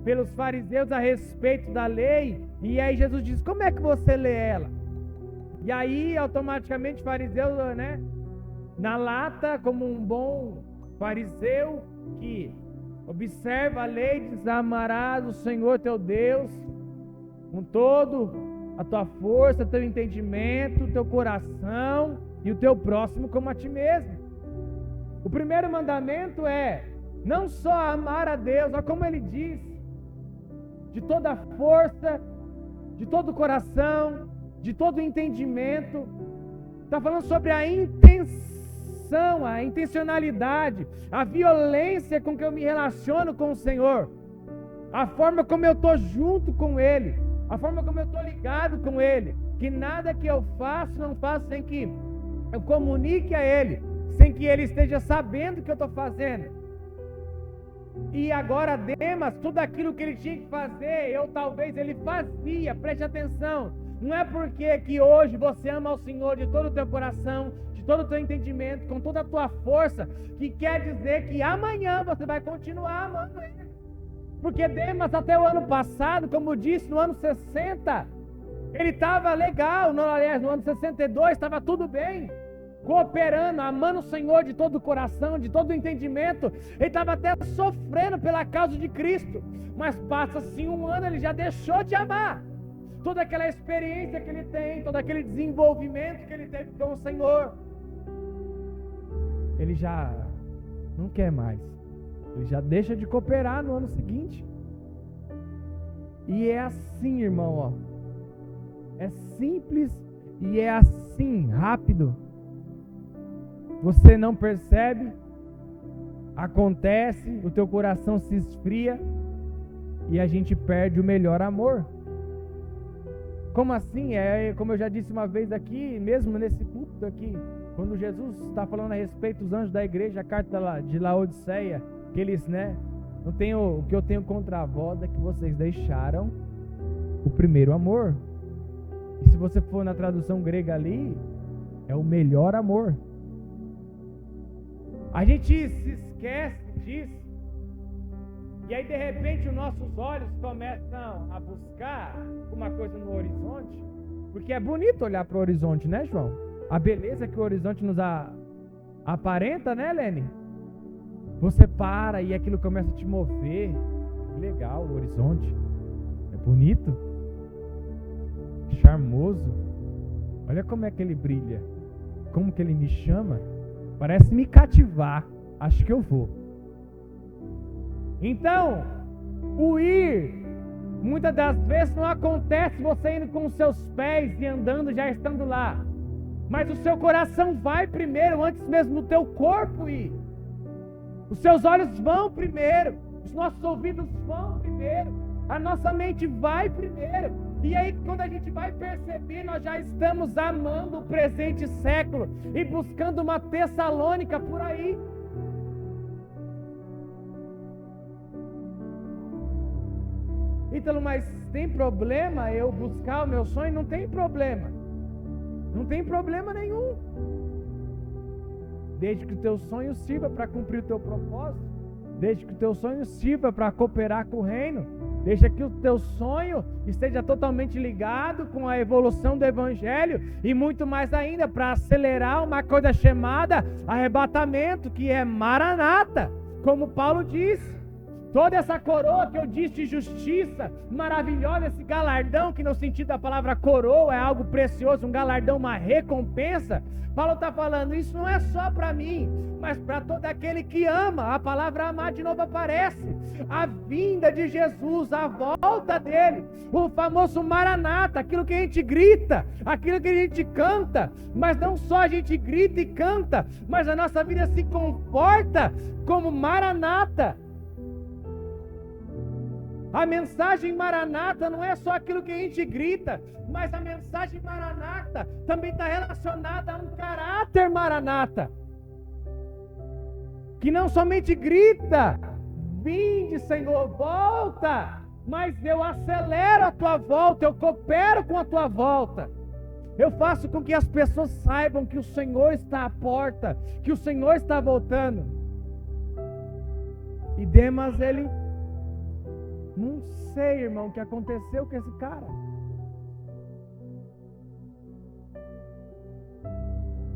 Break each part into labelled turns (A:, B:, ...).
A: pelos fariseus a respeito da lei, e aí Jesus diz: como é que você lê ela? E aí automaticamente o fariseu, né, na lata, como um bom fariseu que observa a lei, diz: amarás o Senhor teu Deus com todo a tua força, teu entendimento, teu coração, e o teu próximo como a ti mesmo. O primeiro mandamento é não só amar a Deus, olha como ele diz: de toda a força, de todo o coração, de todo o entendimento. Está falando sobre a intenção, a intencionalidade, a violência com que eu me relaciono com o Senhor, a forma como eu estou junto com Ele, a forma como eu estou ligado com Ele, que nada que eu faço, não faço sem que eu comunique a Ele, sem que Ele esteja sabendo o que eu estou fazendo. E agora Demas, tudo aquilo que ele tinha que fazer, talvez ele fazia. Preste atenção, não é porque que hoje você ama ao Senhor de todo o teu coração, de todo o teu entendimento, com toda a tua força, que quer dizer que amanhã você vai continuar amando Ele. Porque Demas, até o ano passado, como eu disse, no ano 60, ele estava legal, no ano 62 estava tudo bem, cooperando, amando o Senhor de todo o coração, de todo o entendimento. Ele estava até sofrendo pela causa de Cristo, mas passa-se um ano, ele já deixou de amar. Toda aquela experiência que ele tem, todo aquele desenvolvimento que ele teve com o Senhor, ele já não quer mais. Ele já deixa de cooperar no ano seguinte. E é assim, irmão, ó. É simples e é assim, rápido. Você não percebe, acontece, o teu coração se esfria e a gente perde o melhor amor. Como assim? Como eu já disse uma vez aqui, mesmo nesse culto aqui, quando Jesus está falando a respeito dos anjos da igreja, a carta de Laodiceia, que eles, né, não tenho, o que eu tenho contra vós é que vocês deixaram o primeiro amor. E se você for na tradução grega ali, é o melhor amor. A gente se esquece disso, e aí de repente os nossos olhos começam a buscar uma coisa no horizonte, porque é bonito olhar para o horizonte, né, João? A beleza que o horizonte nos aparenta, né, Lene? Você para e aquilo começa a te mover. Legal, o horizonte é bonito, charmoso. Olha como é que ele brilha, como que ele me chama. Parece me cativar. Acho que eu vou. Então, o ir, muitas das vezes não acontece você indo com os seus pés e andando já estando lá. Mas o seu coração vai primeiro, antes mesmo do teu corpo ir. Os seus olhos vão primeiro. Os nossos ouvidos vão primeiro. A nossa mente vai primeiro. E aí, quando a gente vai perceber, nós já estamos amando o presente século e buscando uma Tessalônica por aí. Ítalo, mas tem problema eu buscar o meu sonho? Não tem problema. Não tem problema nenhum. Desde que o teu sonho sirva para cumprir o teu propósito. Desde que o teu sonho sirva para cooperar com o reino. Deixa que o teu sonho esteja totalmente ligado com a evolução do Evangelho e muito mais ainda para acelerar uma coisa chamada arrebatamento, que é Maranata, como Paulo disse. Toda essa coroa que eu disse de justiça maravilhosa, esse galardão, que no sentido da palavra coroa é algo precioso, um galardão, uma recompensa. Paulo está falando, isso não é só para mim, mas para todo aquele que ama. A palavra amar de novo aparece. A vinda de Jesus, a volta dele, o famoso Maranata, aquilo que a gente grita, aquilo que a gente canta, mas não só a gente grita e canta, mas a nossa vida se comporta como Maranata. A mensagem Maranata não é só aquilo que a gente grita, mas a mensagem Maranata também está relacionada a um caráter Maranata, que não somente grita, vinde Senhor, volta, mas eu acelero a tua volta, eu coopero com a tua volta. Eu faço com que as pessoas saibam que o Senhor está à porta, que o Senhor está voltando. E Demas, ele Não sei, irmão, o que aconteceu com esse cara.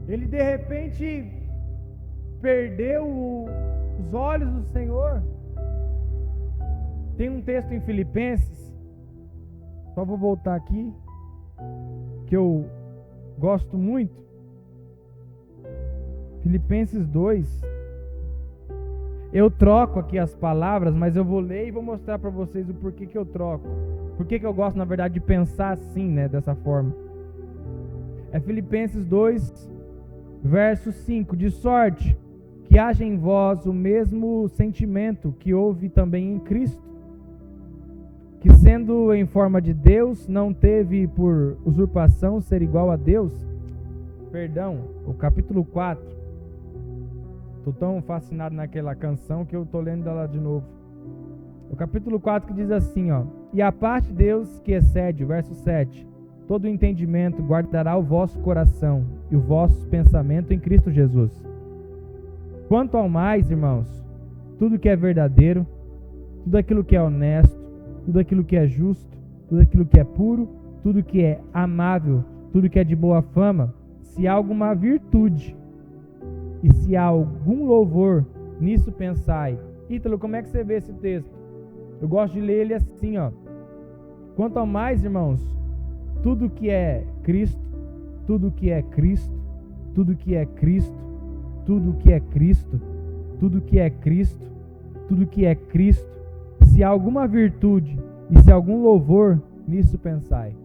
A: Ele de repente perdeu os olhos do Senhor. Tem um texto em Filipenses, só vou voltar aqui, que eu gosto muito. Filipenses 2. Eu troco aqui as palavras, mas eu vou ler e vou mostrar para vocês o porquê que eu troco. Por que eu gosto, na verdade, de pensar assim, né, dessa forma. É Filipenses 2, verso 5. De sorte que haja em vós o mesmo sentimento que houve também em Cristo, que sendo em forma de Deus, não teve por usurpação ser igual a Deus. Perdão, o capítulo 4. Estou tão fascinado naquela canção que eu estou lendo ela de novo. O capítulo 4 que diz assim, ó: e a parte de Deus que excede, verso 7, todo o entendimento guardará o vosso coração e o vosso pensamento em Cristo Jesus. Quanto ao mais, irmãos, tudo que é verdadeiro, tudo aquilo que é honesto, tudo aquilo que é justo, tudo aquilo que é puro, tudo que é amável, tudo que é de boa fama, se há alguma virtude e se há algum louvor, nisso pensai. Ítalo, como é que você vê esse texto? Eu gosto de ler ele assim, ó. Quanto ao mais, irmãos, tudo que é Cristo, tudo que é Cristo, tudo que é Cristo, tudo que é Cristo, tudo que é Cristo, tudo que é Cristo, se há alguma virtude e se há algum louvor, nisso pensai.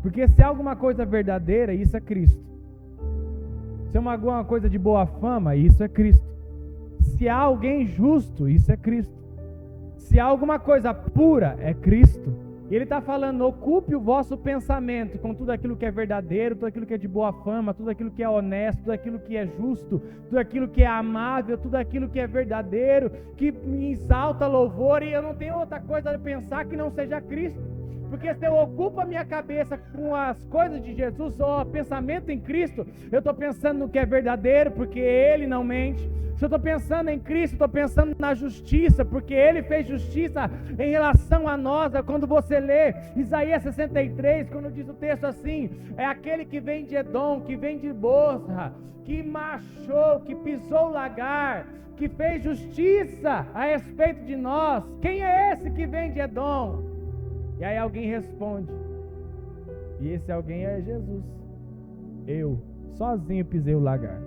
A: Porque se há alguma coisa verdadeira, isso é Cristo. Se há alguma coisa de boa fama, isso é Cristo. Se há alguém justo, isso é Cristo. Se há alguma coisa pura, é Cristo. E ele está falando, ocupe o vosso pensamento com tudo aquilo que é verdadeiro, tudo aquilo que é de boa fama, tudo aquilo que é honesto, tudo aquilo que é justo, tudo aquilo que é amável, tudo aquilo que é verdadeiro, que me exalta louvor, e eu não tenho outra coisa a pensar que não seja Cristo. Porque se eu ocupo a minha cabeça com as coisas de Jesus, ou pensamento em Cristo, eu estou pensando no que é verdadeiro, porque Ele não mente. Se eu estou pensando em Cristo, estou pensando na justiça, porque Ele fez justiça em relação a nós. Quando você lê Isaías 63, quando diz o texto assim, é aquele que vem de Edom, que vem de Bosra, que marchou, que pisou o lagar, que fez justiça a respeito de nós. Quem é esse que vem de Edom? E aí alguém responde, e esse alguém é Jesus. Eu, sozinho, pisei o lagar.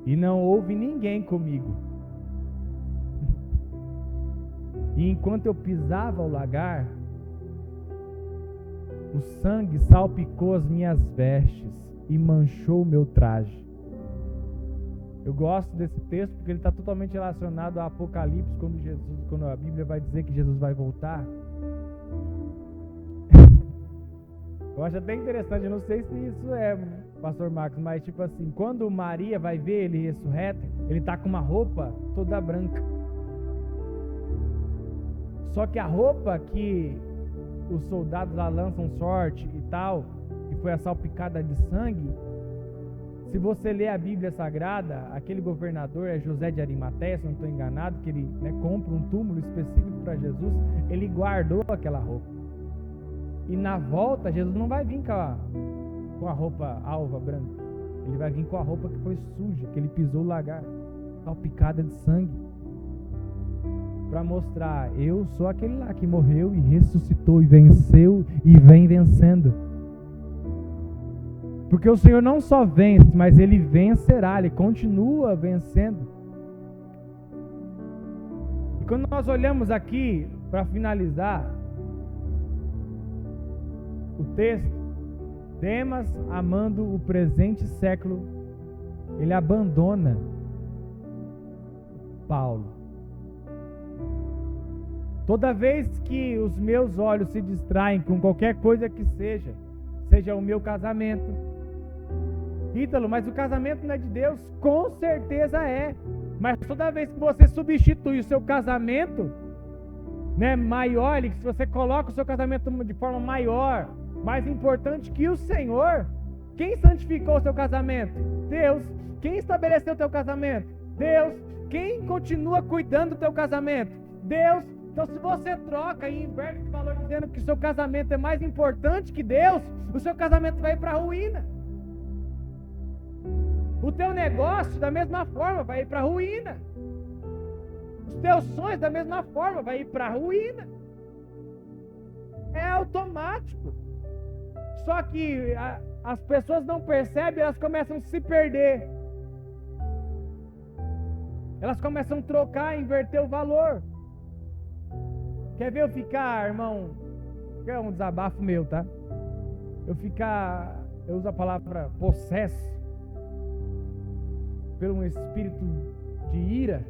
A: E não houve ninguém comigo. E enquanto eu pisava o lagar, o sangue salpicou as minhas vestes e manchou o meu traje. Eu gosto desse texto porque ele está totalmente relacionado ao Apocalipse, quando a Bíblia vai dizer que Jesus vai voltar. Eu acho até interessante, eu não sei se isso é, pastor Marcos, mas tipo assim, quando Maria vai ver ele ressurreto, ele está com uma roupa toda branca. Só que a roupa que os soldados lá lançam sorte e tal, que foi a salpicada de sangue, se você ler a Bíblia Sagrada, aquele governador é José de Arimateia, se não estou enganado, que ele compra um túmulo específico para Jesus, ele guardou aquela roupa. E na volta, Jesus não vai vir com a roupa alva branca, ele vai vir com a roupa que foi suja, que ele pisou o lagar, salpicada de sangue, para mostrar, eu sou aquele lá que morreu e ressuscitou e venceu e vem vencendo. Porque o Senhor não só vence, mas Ele vencerá, Ele continua vencendo. E quando nós olhamos aqui, para finalizar o texto, Demas, amando o presente século, ele abandona Paulo. Toda vez que os meus olhos se distraem com qualquer coisa que seja o meu casamento, Ítalo, mas o casamento não é de Deus? Com certeza é. Mas toda vez que você substitui o seu casamento, maior, se você coloca o seu casamento de forma maior, mais importante que o Senhor, quem santificou o seu casamento? Deus. Quem estabeleceu o teu casamento? Deus. quem continua cuidando do teu casamento? Deus. Então, se você troca e inverte o valor dizendo que o seu casamento é mais importante que Deus, o seu casamento vai para a ruína. O teu negócio, da mesma forma, vai ir para a ruína. Os teus sonhos, da mesma forma, vai ir para a ruína. É automático. Só que as pessoas não percebem, elas começam a se perder. Elas começam a trocar, inverter o valor. Quer ver eu ficar, irmão? É um desabafo meu, tá? Eu uso a palavra possesso por um espírito de ira.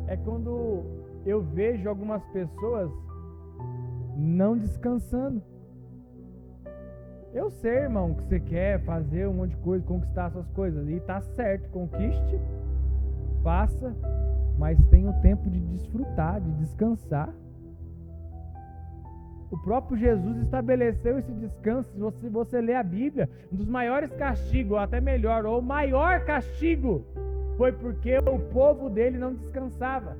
A: É quando eu vejo algumas pessoas não descansando. Eu sei, irmão, que você quer fazer um monte de coisa, conquistar suas coisas, e tá certo, conquiste, faça, mas tenha o tempo de desfrutar, de descansar. O próprio Jesus estabeleceu esse descanso. Se você ler a Bíblia, um dos maiores castigos, ou até melhor, ou o maior castigo, foi porque o povo dele não descansava.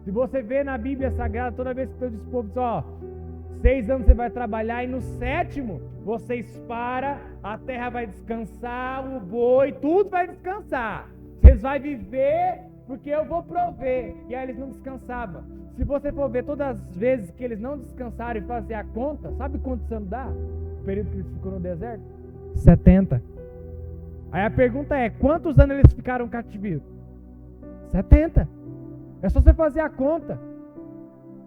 A: Se você vê na Bíblia Sagrada, toda vez que o povo diz, 6 anos você vai trabalhar, e no 7º, vocês param, a terra vai descansar, o boi, tudo vai descansar. Vocês vão viver, porque eu vou prover. E aí eles não descansavam. Se você for ver todas as vezes que eles não descansaram e fazer a conta, sabe quantos anos dá? O período que eles ficaram no deserto? 70. Aí a pergunta é, quantos anos eles ficaram cativos? 70. É só você fazer a conta.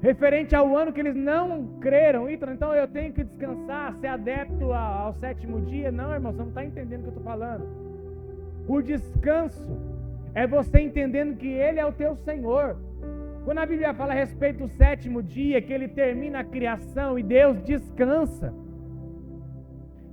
A: Referente ao ano que eles não creram, então eu tenho que descansar, ser adepto ao 7º dia. Não, irmão, você não está entendendo o que eu estou falando. O descanso é você entendendo que Ele é o teu Senhor. Quando a Bíblia fala a respeito do 7º dia, que Ele termina a criação e Deus descansa,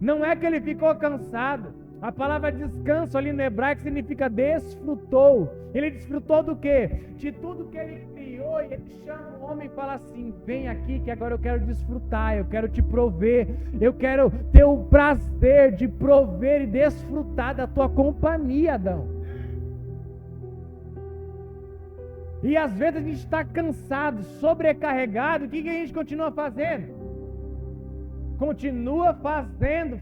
A: não é que Ele ficou cansado. A palavra descanso ali no hebraico significa desfrutou. Ele desfrutou do quê? De tudo que Ele criou, e Ele chama o homem e fala assim, vem aqui que agora eu quero desfrutar, eu quero te prover, eu quero ter o prazer de prover e desfrutar da tua companhia, Adão. E às vezes a gente está cansado, sobrecarregado, o que a gente continua fazendo? Continua fazendo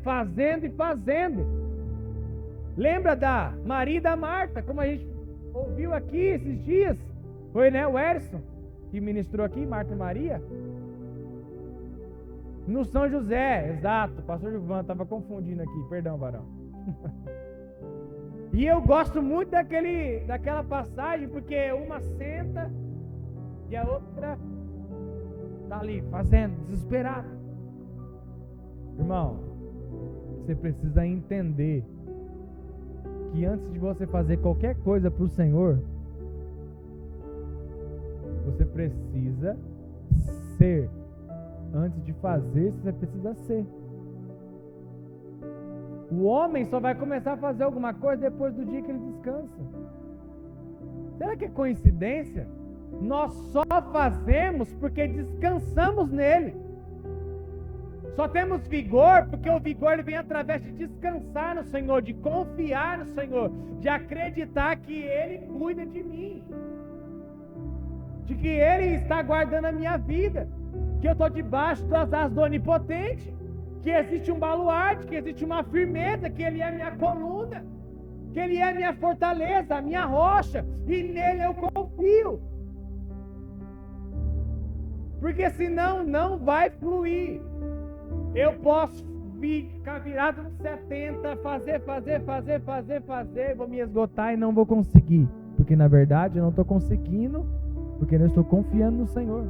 A: e fazendo. Lembra da Maria e da Marta, como a gente ouviu aqui esses dias? Foi, né, o Erson que ministrou aqui, Marta e Maria? No São José, exato, o pastor Gilvan estava confundindo aqui, perdão, varão. E eu gosto muito daquela passagem, porque uma senta e a outra está ali, fazendo, desesperada. Irmão, você precisa entender que antes de você fazer qualquer coisa para o Senhor, você precisa ser. Antes de fazer, você precisa ser. O homem só vai começar a fazer alguma coisa depois do dia que ele descansa. Será que é coincidência? Nós só fazemos porque descansamos nele. Só temos vigor porque o vigor ele vem através de descansar no Senhor, de confiar no Senhor, de acreditar que Ele cuida de mim, de que Ele está guardando a minha vida, que eu estou debaixo das asas do Onipotente, que existe um baluarte, que existe uma firmeza, que Ele é a minha coluna, que Ele é a minha fortaleza, a minha rocha, e nele eu confio. Porque senão não vai fluir. Eu posso ficar virado nos 70, fazer, vou me esgotar e não vou conseguir. Porque na verdade eu não estou conseguindo, porque eu não estou confiando no Senhor.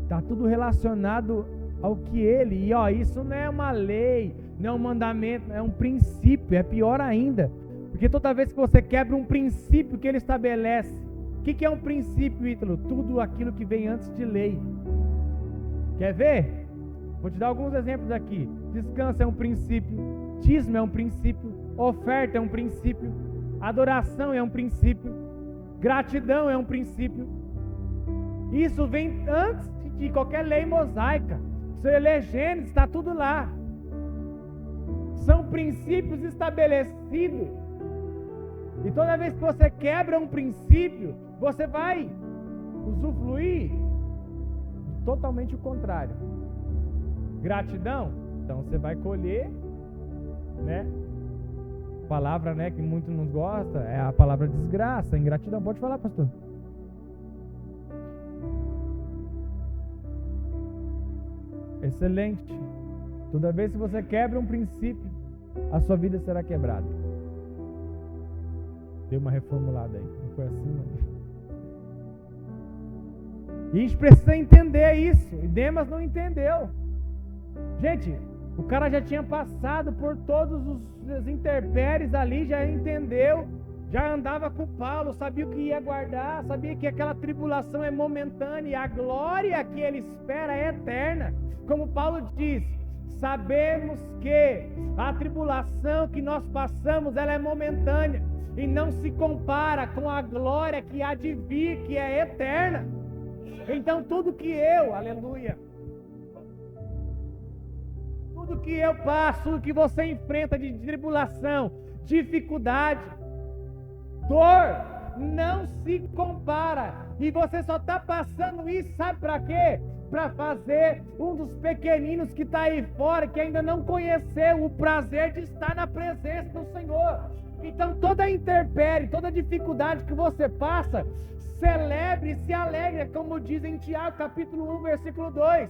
A: Está tudo relacionado ao que Ele, e isso não é uma lei, não é um mandamento, é um princípio, é pior ainda. Porque toda vez que você quebra um princípio que Ele estabelece, o que é um princípio, Ítalo? Tudo aquilo que vem antes de lei. Quer ver? Vou te dar alguns exemplos aqui. Descanso é um princípio, dízimo é um princípio, oferta é um princípio, adoração é um princípio, gratidão é um princípio. Isso vem antes de qualquer lei mosaica. Se você ler Gênesis, está tudo lá. São princípios estabelecidos. E toda vez que você quebra um princípio, você vai usufruir totalmente o contrário. Gratidão, então você vai colher, né? Palavra, né, que muito não gosta é a palavra desgraça, ingratidão. Pode falar, pastor. Excelente. Toda vez que você quebra um princípio, a sua vida será quebrada. Deu uma reformulada aí, não foi assim, não. E a gente precisa entender isso, e Demas não entendeu. Gente, o cara já tinha passado por todos os intempéries ali, já entendeu, já andava com Paulo, sabia o que ia guardar, sabia que aquela tribulação é momentânea e a glória que ele espera é eterna. Como Paulo diz, sabemos que a tribulação que nós passamos, ela é momentânea e não se compara com a glória que há de vir, que é eterna. Então tudo que aleluia, tudo que eu passo, tudo que você enfrenta de tribulação, dificuldade, dor, não se compara. E você só está passando isso, sabe para quê? Para fazer um dos pequeninos que está aí fora, que ainda não conheceu o prazer de estar na presença do Senhor. Então toda intempérie, toda dificuldade que você passa, celebre e se alegre, como diz em Tiago capítulo 1, versículo 2.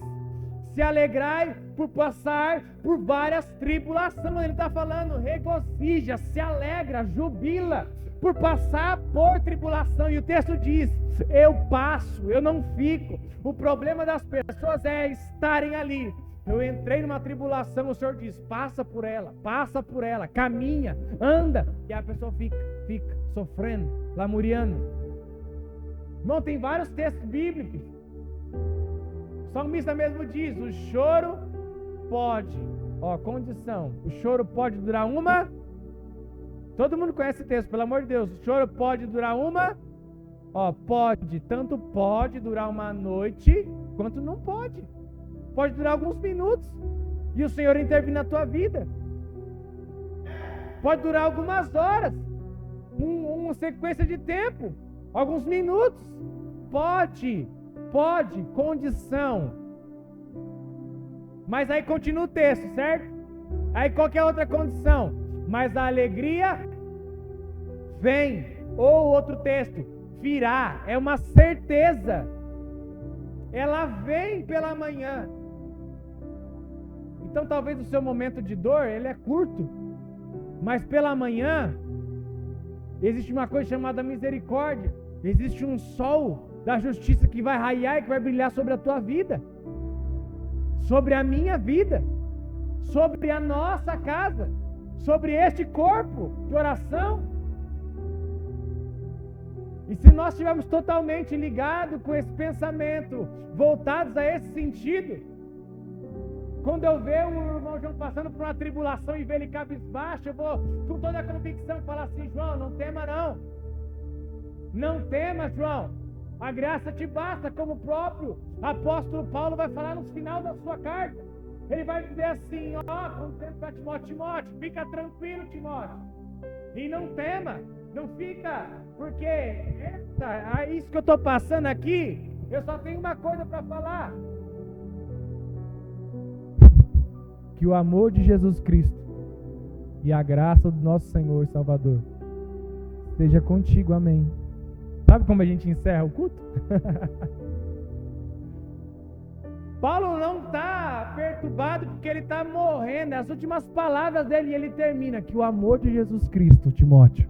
A: Se alegrai por passar por várias tribulações. Ele está falando, regozija, se alegra, jubila por passar por tribulação. E o texto diz, eu passo, eu não fico. O problema das pessoas é estarem ali. Eu entrei numa tribulação, o Senhor diz, passa por ela, caminha, anda. E a pessoa fica sofrendo, lamuriando. Irmão, tem vários textos bíblicos. O salmista mesmo diz, o choro pode, condição, o choro pode durar uma, todo mundo conhece esse texto, pelo amor de Deus, o choro pode durar tanto pode durar uma noite, quanto não pode. Pode durar alguns minutos, e o Senhor intervir na tua vida. Pode durar algumas horas, uma sequência de tempo, alguns minutos. Pode, condição. Mas aí continua o texto, certo? Aí qual que é a outra condição? Mas a alegria vem. Ou outro texto, virá. É uma certeza. Ela vem pela manhã. Então talvez o seu momento de dor, ele é curto. Mas pela manhã, existe uma coisa chamada misericórdia. Existe um sol da justiça que vai raiar e que vai brilhar sobre a tua vida, sobre a minha vida, sobre a nossa casa, sobre este corpo de oração. E se nós estivermos totalmente ligados com esse pensamento, voltados a esse sentido, quando eu ver o irmão João passando por uma tribulação e ver ele cabisbaixo, eu vou com toda a convicção falar assim, João, não tema não. Não tema, João. A graça te basta, como o próprio apóstolo Paulo vai falar no final da sua carta. Ele vai dizer assim, como sempre para Timóteo, fica tranquilo, Timóteo. E não tema, não fica, porque isso que eu estou passando aqui, eu só tenho uma coisa para falar. Que o amor de Jesus Cristo e a graça do nosso Senhor e Salvador seja contigo, amém. Sabe como a gente encerra o culto? Paulo não está perturbado porque ele está morrendo. As últimas palavras dele, ele termina, que o amor de Jesus Cristo, Timóteo,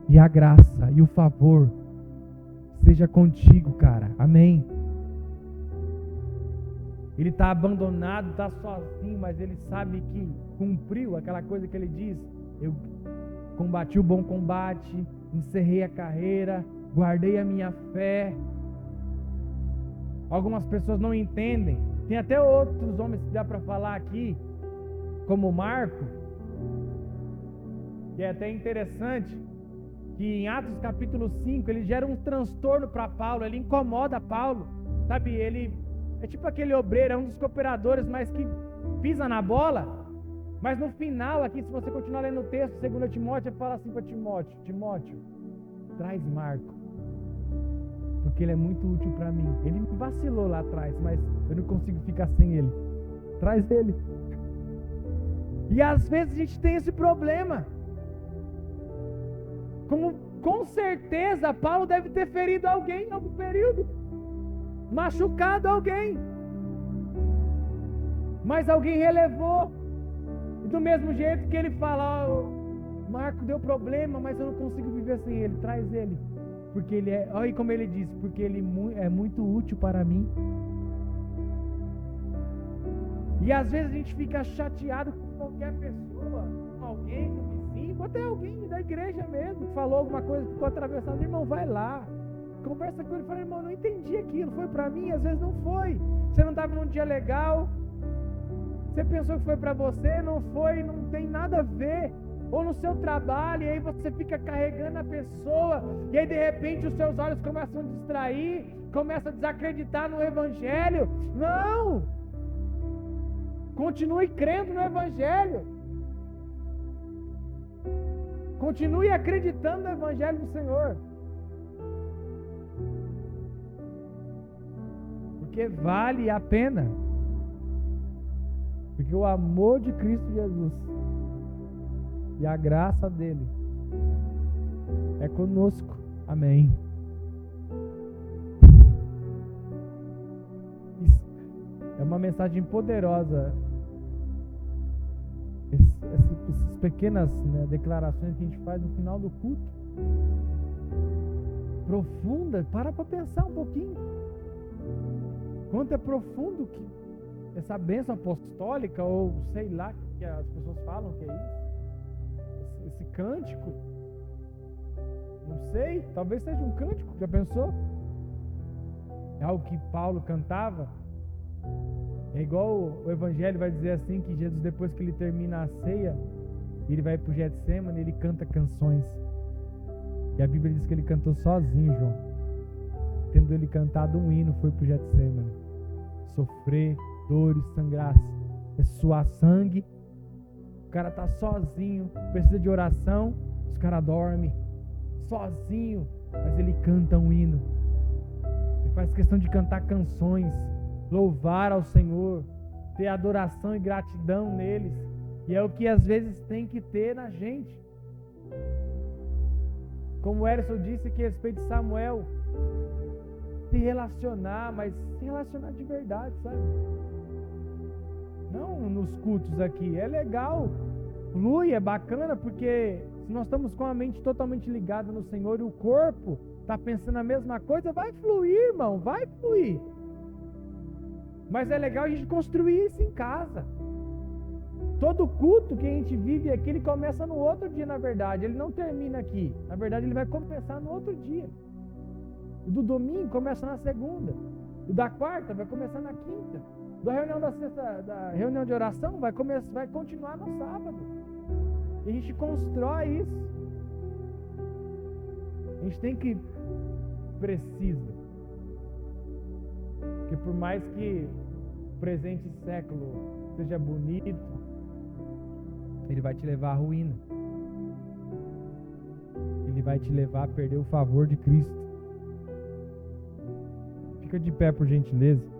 A: e a graça e o favor seja contigo, cara, amém. Ele está abandonado, está sozinho, mas ele sabe que cumpriu aquela coisa que ele diz, eu combati o bom combate, encerrei a carreira, guardei a minha fé. Algumas pessoas não entendem. Tem até outros homens que dá para falar aqui, como Marco, que é até interessante, que em Atos capítulo 5, ele gera um transtorno para Paulo, ele incomoda Paulo, sabe, ele é tipo aquele obreiro, é um dos cooperadores, mas que pisa na bola, Mas no final aqui, se você continuar lendo o texto, 2 Timóteo, ele fala assim para Timóteo: Timóteo, traz Marco, porque ele é muito útil para mim. Ele me vacilou lá atrás, mas eu não consigo ficar sem ele. Traz ele. E às vezes a gente tem esse problema. Com certeza Paulo deve ter ferido alguém em algum período, machucado alguém, mas alguém relevou. E do mesmo jeito que ele fala: Marco deu problema, mas eu não consigo viver sem ele. Traz ele, porque ele é, olha como ele diz, porque ele é muito útil para mim. E às vezes a gente fica chateado com qualquer pessoa, com alguém, com um vizinho, ou até alguém da igreja mesmo, que falou alguma coisa que ficou atravessado. Irmão, vai lá, conversa com ele, fala: irmão, não entendi aquilo, foi para mim, às vezes não foi. Você não estava num dia legal, você pensou que foi para você, não foi, não tem nada a ver. Ou no seu trabalho, e aí você fica carregando a pessoa, e aí de repente os seus olhos começam a distrair, começa a desacreditar no Evangelho. Não! Continue crendo no Evangelho. Continue acreditando no Evangelho do Senhor. Porque vale a pena. Porque o amor de Cristo Jesus e a graça dele é conosco. Amém. Isso é uma mensagem poderosa. Essas pequenas, né, declarações que a gente faz no final do culto, profunda. Para pensar um pouquinho. Quanto é profundo que essa bênção apostólica, ou sei lá que as pessoas falam que é isso. Esse cântico, não sei, talvez seja um cântico, já pensou? É algo que Paulo cantava. É igual o Evangelho vai dizer assim, que Jesus, depois que ele termina a ceia, ele vai para o Getsemane, ele canta canções. E a Bíblia diz que ele cantou sozinho, João. Tendo ele cantado um hino, foi para o Getsemane sofrer dores, sangrar, suar sangue. O cara tá sozinho, precisa de oração, os caras dormem, sozinho, mas ele canta um hino. Ele faz questão de cantar canções, louvar ao Senhor, ter adoração e gratidão neles. E é o que às vezes tem que ter na gente. Como o Erison disse aqui a respeito de Samuel, se relacionar, mas se relacionar de verdade, sabe? Não nos cultos aqui, é legal, flui, é bacana, porque se nós estamos com a mente totalmente ligada no Senhor e o corpo está pensando a mesma coisa, vai fluir, irmão, vai fluir. Mas é legal a gente construir isso em casa. Todo culto que a gente vive aqui, ele começa no outro dia, na verdade, ele não termina aqui, na verdade ele vai começar no outro dia. O do domingo começa na segunda, o da quarta vai começar na quinta, da reunião da sexta, da reunião de oração vai continuar no sábado. E a gente constrói isso. A gente tem que precisa. Porque por mais que o presente século seja bonito, ele vai te levar à ruína. Ele vai te levar a perder o favor de Cristo. Fica de pé, por gentileza.